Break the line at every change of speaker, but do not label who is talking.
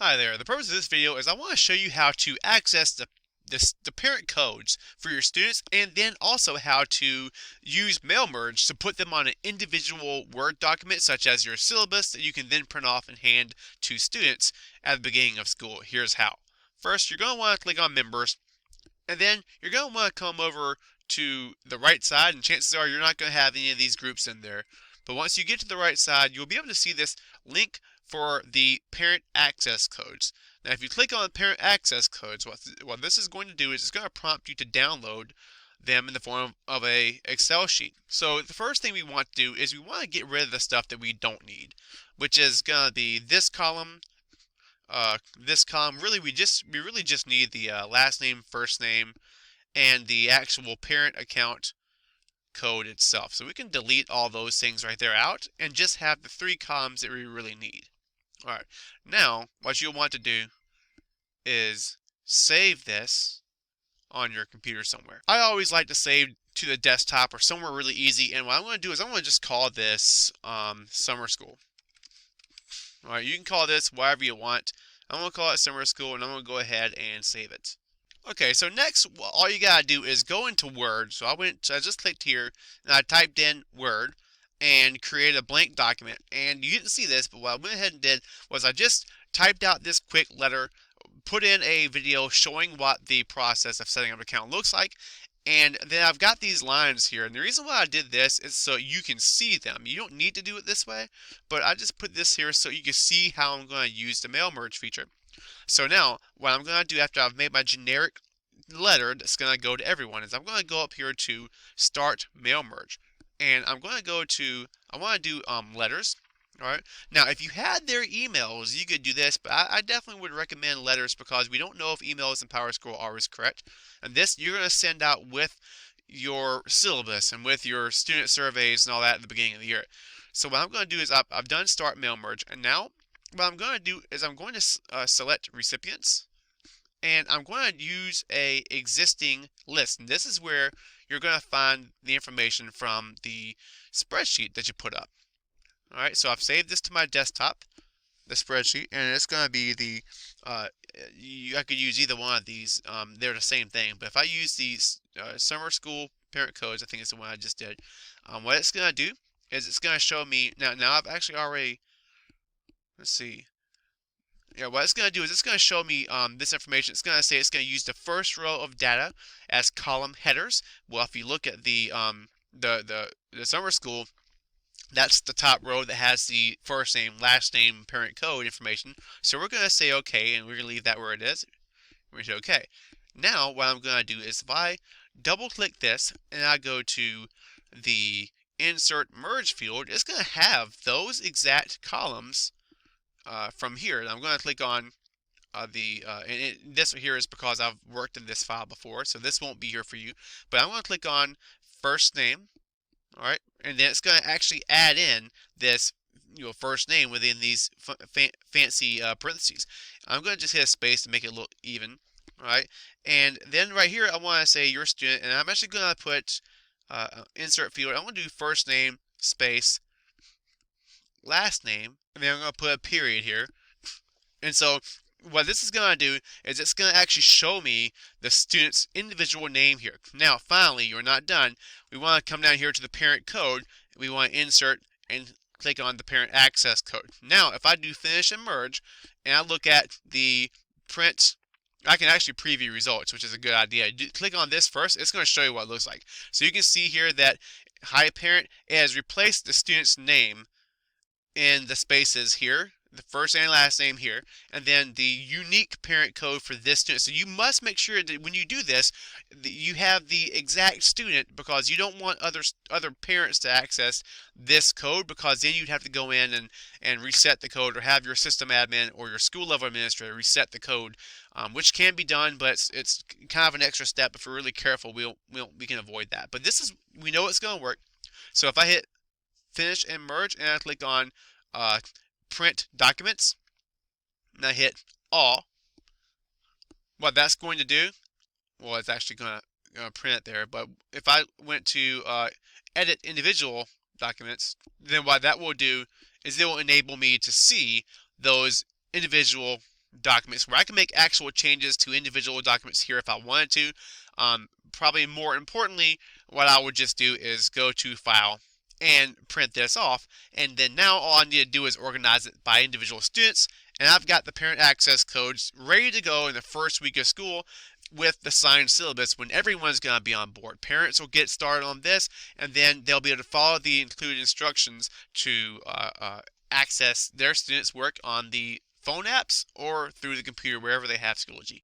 Hi there. The purpose of this video is I want to show you how to access the parent codes for your students, and then also how to use mail merge to put them on an individual Word document such as your syllabus that you can then print off and hand to students at the beginning of school. Here's how. First, you're going to want to click on members, and then you're going to want to come over to the right side, and chances are you're not going to have any of these groups in there. But once you get to the right side, you'll be able to see this link for the parent access codes. Now, if you click on the parent access codes, what this is going to do is it's going to prompt you to download them in the form of a Excel sheet. So the first thing we want to do is we want to get rid of the stuff that we don't need, which is going to be this column, this column. Really, we really just need the last name, first name, and the actual parent account code itself. So we can delete all those things right there out and just have the three columns that we really need. Alright, now what you'll want to do is save this on your computer somewhere. I always like to save to the desktop or somewhere really easy, and what I'm going to do is I'm going to just call this Summer School. Alright, you can call this whatever you want. I'm going to call it Summer School, and I'm going to go ahead and save it. Okay, so next, all you gotta do is go into Word. So I just clicked here, and I typed in Word, and created a blank document. And you didn't see this, but what I went ahead and did was I just typed out this quick letter, put in a video showing what the process of setting up an account looks like, and then I've got these lines here. And the reason why I did this is so you can see them. You don't need to do it this way, but I just put this here so you can see how I'm going to use the mail merge feature. So now, what I'm going to do after I've made my generic letter that's going to go to everyone is I'm going to go up here to Start Mail Merge. And I'm going to go to, I want to do letters. Alright, now if you had their emails, you could do this, but I definitely would recommend letters because we don't know if emails in PowerSchool are always correct. And this you're going to send out with your syllabus and with your student surveys and all that at the beginning of the year. So what I'm going to do is I've done Start Mail Merge, and now what I'm going to do is I'm going to select recipients, and I'm going to use a existing list. And this is where you're going to find the information from the spreadsheet that you put up. All right, so I've saved this to my desktop, the spreadsheet, and it's going to be the, I could use either one of these. They're the same thing, but if I use these Summer School parent codes, I think it's the one I just did, what it's going to do is it's going to show me, now I've actually already, let's see. Yeah, what it's going to do is it's going to show me this information. It's going to say it's going to use the first row of data as column headers. Well, if you look at the Summer School, that's the top row that has the first name, last name, parent code information. So we're going to say OK, and we're going to leave that where it is. We're going to say OK. Now, what I'm going to do is if I double-click this and I go to the Insert Merge field, it's going to have those exact columns from here. And I'm going to click on this here is because I've worked in this file before, so this won't be here for you. But I'm going to click on first name, all right, and then it's going to actually add in this first name within these fancy parentheses. I'm going to just hit a space to make it look even, all right. And then right here, I want to say your student, and I'm actually going to put insert field. I'm going to do first name space last name, and then I'm going to put a period here. And so what this is going to do is it's going to actually show me the student's individual name here. Now, finally, you're not done. We want to come down here to the parent code. We want to insert and click on the parent access code. Now, if I do finish and merge, and I look at the print, I can actually preview results, which is a good idea. Click on this first. It's going to show you what it looks like. So you can see here that Hi Parent has replaced the student's name in the spaces here, the first and last name here, and then the unique parent code for this student. So you must make sure that when you do this, that you have the exact student, because you don't want other parents to access this code, because then you'd have to go in and reset the code, or have your system admin or your school level administrator reset the code, which can be done, but it's kind of an extra step. If we're really careful, we can avoid that. But we know it's going to work. So if I hit finish and merge, and I click on print documents, and I hit all, what that's going to do, well, it's actually going to print it there, but if I went to edit individual documents, then what that will do is it will enable me to see those individual documents where I can make actual changes to individual documents here if I wanted to. Probably more importantly, what I would just do is go to File and print this off, and then now all I need to do is organize it by individual students, and I've got the parent access codes ready to go in the first week of school with the signed syllabus when everyone's going to be on board. Parents will get started on this, and then they'll be able to follow the included instructions to access their students' work on the phone apps or through the computer, wherever they have Schoology.